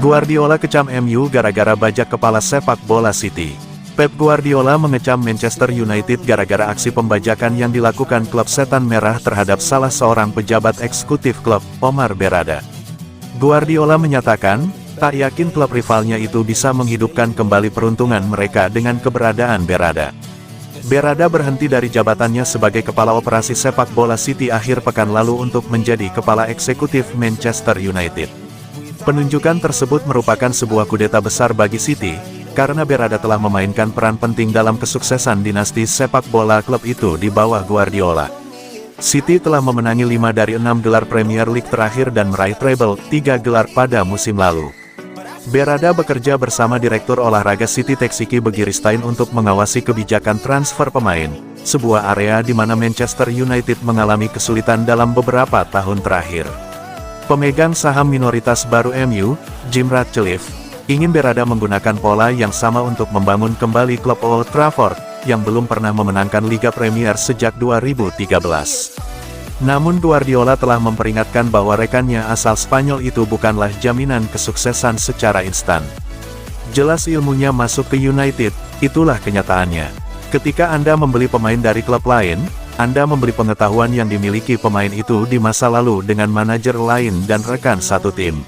Guardiola kecam MU gara-gara bajak kepala sepak bola City. Pep Guardiola mengecam Manchester United gara-gara aksi pembajakan yang dilakukan klub setan merah terhadap salah seorang pejabat eksekutif klub, Omar Berrada. Guardiola menyatakan, tak yakin klub rivalnya itu bisa menghidupkan kembali peruntungan mereka dengan keberadaan Berrada. Berrada berhenti dari jabatannya sebagai kepala operasi sepak bola City akhir pekan lalu untuk menjadi kepala eksekutif Manchester United. Penunjukan tersebut merupakan sebuah kudeta besar bagi City, karena Berrada telah memainkan peran penting dalam kesuksesan dinasti sepak bola klub itu di bawah Guardiola. City telah memenangi 5 dari 6 gelar Premier League terakhir dan meraih treble, 3 gelar pada musim lalu. Berrada bekerja bersama Direktur Olahraga City Taksiki Begiristain untuk mengawasi kebijakan transfer pemain, sebuah area di mana Manchester United mengalami kesulitan dalam beberapa tahun terakhir. Pemegang saham minoritas baru MU, Jim Ratcliffe, ingin Berrada menggunakan pola yang sama untuk membangun kembali klub Old Trafford, yang belum pernah memenangkan Liga Premier sejak 2013. Namun Guardiola telah memperingatkan bahwa rekannya asal Spanyol itu bukanlah jaminan kesuksesan secara instan. Jelas ilmunya masuk ke United, itulah kenyataannya. Ketika Anda membeli pemain dari klub lain, Anda membeli pengetahuan yang dimiliki pemain itu di masa lalu dengan manajer lain dan rekan satu tim.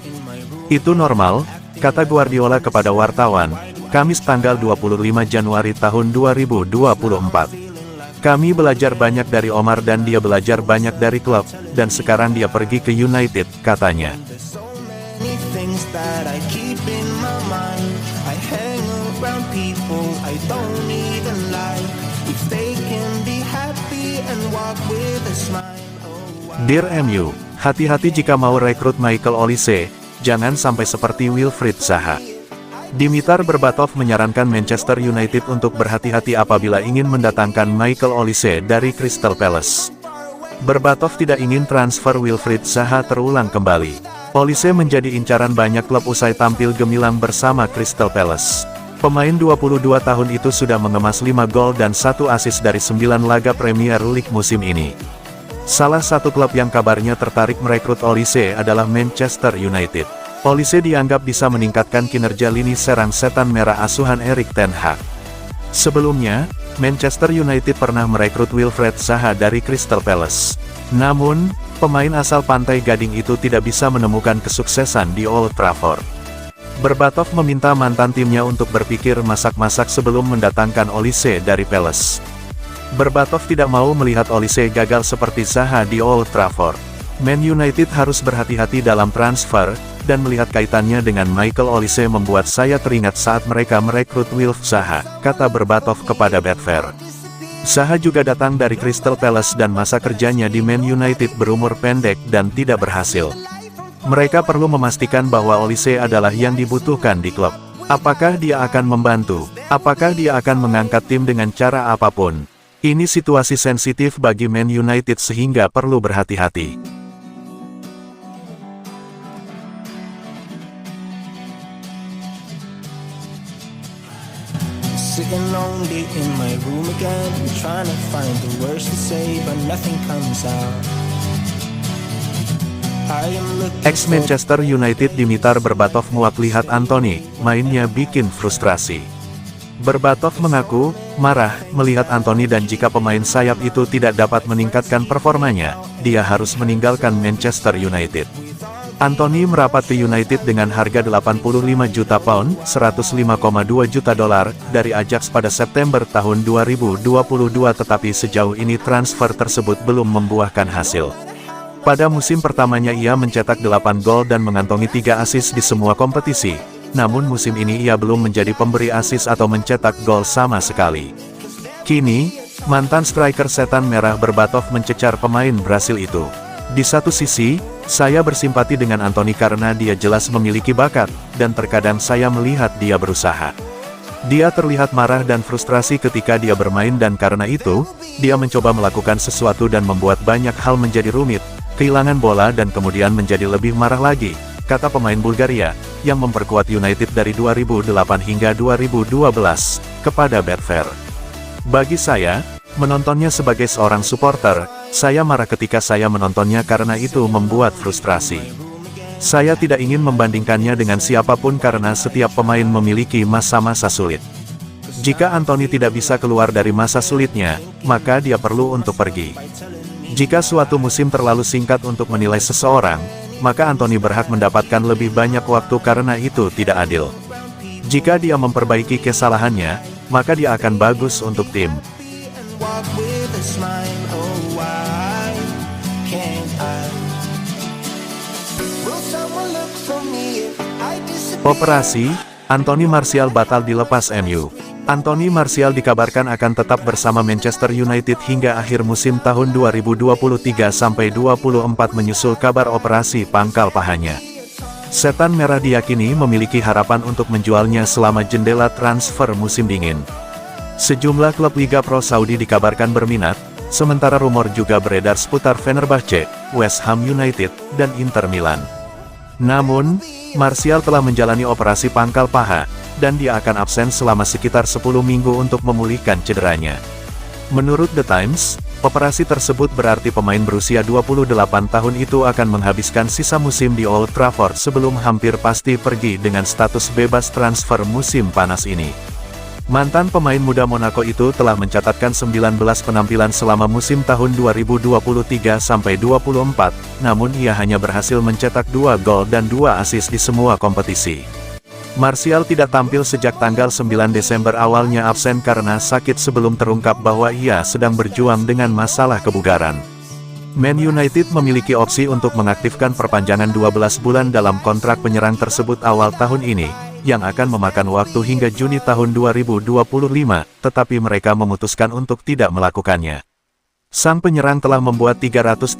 Itu normal, kata Guardiola kepada wartawan, Kamis tanggal 25 Januari tahun 2024. Kami belajar banyak dari Omar dan dia belajar banyak dari klub, dan sekarang dia pergi ke United, katanya. Dear MU, hati-hati jika mau rekrut Michael Olise, jangan sampai seperti Wilfried Zaha. Dimitar Berbatov menyarankan Manchester United untuk berhati-hati apabila ingin mendatangkan Michael Olise dari Crystal Palace. Berbatov tidak ingin transfer Wilfried Zaha terulang kembali. Olise menjadi incaran banyak klub usai tampil gemilang bersama Crystal Palace. Pemain 22 tahun itu sudah mengemas 5 gol dan 1 assist dari 9 laga Premier League musim ini. Salah satu klub yang kabarnya tertarik merekrut Olise adalah Manchester United. Olise dianggap bisa meningkatkan kinerja lini serang setan merah asuhan Erik ten Hag. Sebelumnya, Manchester United pernah merekrut Wilfried Zaha dari Crystal Palace. Namun, pemain asal Pantai Gading itu tidak bisa menemukan kesuksesan di Old Trafford. Berbatov meminta mantan timnya untuk berpikir masak-masak sebelum mendatangkan Olise dari Palace. Berbatov tidak mau melihat Olise gagal seperti Zaha di Old Trafford. Man United harus berhati-hati dalam transfer, dan melihat kaitannya dengan Michael Olise membuat saya teringat saat mereka merekrut Wilf Zaha, kata Berbatov kepada Betfair. Zaha juga datang dari Crystal Palace dan masa kerjanya di Man United berumur pendek dan tidak berhasil. Mereka perlu memastikan bahwa Olise adalah yang dibutuhkan di klub. Apakah dia akan membantu? Apakah dia akan mengangkat tim dengan cara apapun? Ini situasi sensitif bagi Man United sehingga perlu berhati-hati. Sitting lonely in my room again, trying to find the words to say, but nothing comes out. Ex-Manchester United Dimitar Berbatov muak lihat Anthony, mainnya bikin frustrasi. Berbatov mengaku, marah, melihat Anthony dan jika pemain sayap itu tidak dapat meningkatkan performanya, dia harus meninggalkan Manchester United. Anthony merapat ke United dengan harga 85 juta pound, 105,2 juta dolar, dari Ajax pada September tahun 2022 tetapi sejauh ini transfer tersebut belum membuahkan hasil. Pada musim pertamanya ia mencetak 8 gol dan mengantongi 3 assist di semua kompetisi, namun musim ini ia belum menjadi pemberi assist atau mencetak gol sama sekali. Kini, mantan striker setan merah Berbatov mencecar pemain Brasil itu. Di satu sisi, saya bersimpati dengan Anthony karena dia jelas memiliki bakat, dan terkadang saya melihat dia berusaha. Dia terlihat marah dan frustrasi ketika dia bermain dan karena itu, dia mencoba melakukan sesuatu dan membuat banyak hal menjadi rumit, kehilangan bola dan kemudian menjadi lebih marah lagi, kata pemain Bulgaria, yang memperkuat United dari 2008 hingga 2012, kepada Betfair. Bagi saya, menontonnya sebagai seorang supporter, saya marah ketika saya menontonnya karena itu membuat frustrasi. Saya tidak ingin membandingkannya dengan siapapun karena setiap pemain memiliki masa-masa sulit. Jika Anthony tidak bisa keluar dari masa sulitnya, maka dia perlu untuk pergi. Jika suatu musim terlalu singkat untuk menilai seseorang, maka Anthony berhak mendapatkan lebih banyak waktu karena itu tidak adil. Jika dia memperbaiki kesalahannya, maka dia akan bagus untuk tim. Walk with a smile, oh why can't I? Will someone look for me if I disappear? Operasi, Anthony Martial batal dilepas MU. Anthony Martial dikabarkan akan tetap bersama Manchester United hingga akhir musim tahun 2023-24 menyusul kabar operasi pangkal pahanya. Setan Merah diyakini memiliki harapan untuk menjualnya selama jendela transfer musim dingin. Sejumlah klub Liga Pro Saudi dikabarkan berminat, sementara rumor juga beredar seputar Fenerbahce, West Ham United, dan Inter Milan. Namun, Martial telah menjalani operasi pangkal paha, dan dia akan absen selama sekitar 10 minggu untuk memulihkan cederanya. Menurut The Times, operasi tersebut berarti pemain berusia 28 tahun itu akan menghabiskan sisa musim di Old Trafford sebelum hampir pasti pergi dengan status bebas transfer musim panas ini. Mantan pemain muda Monaco itu telah mencatatkan 19 penampilan selama musim tahun 2023-24, namun ia hanya berhasil mencetak 2 gol dan 2 assist di semua kompetisi. Martial tidak tampil sejak tanggal 9 Desember awalnya absen karena sakit sebelum terungkap bahwa ia sedang berjuang dengan masalah kebugaran. Man United memiliki opsi untuk mengaktifkan perpanjangan 12 bulan dalam kontrak penyerang tersebut awal tahun ini, yang akan memakan waktu hingga Juni tahun 2025, tetapi mereka memutuskan untuk tidak melakukannya. Sang penyerang telah membuat 317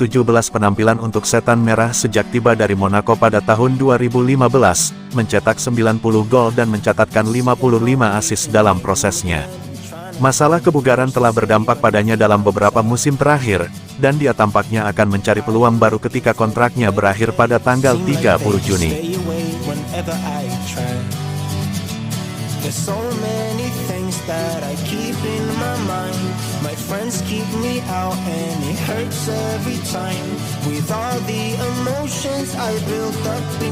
penampilan untuk Setan Merah sejak tiba dari Monaco pada tahun 2015, mencetak 90 gol dan mencatatkan 55 assist dalam prosesnya. Masalah kebugaran telah berdampak padanya dalam beberapa musim terakhir, dan dia tampaknya akan mencari peluang baru ketika kontraknya berakhir pada tanggal 30 Juni. There's so many things that I keep in my mind. My friends keep me out and it hurts every time. With all the emotions I built up in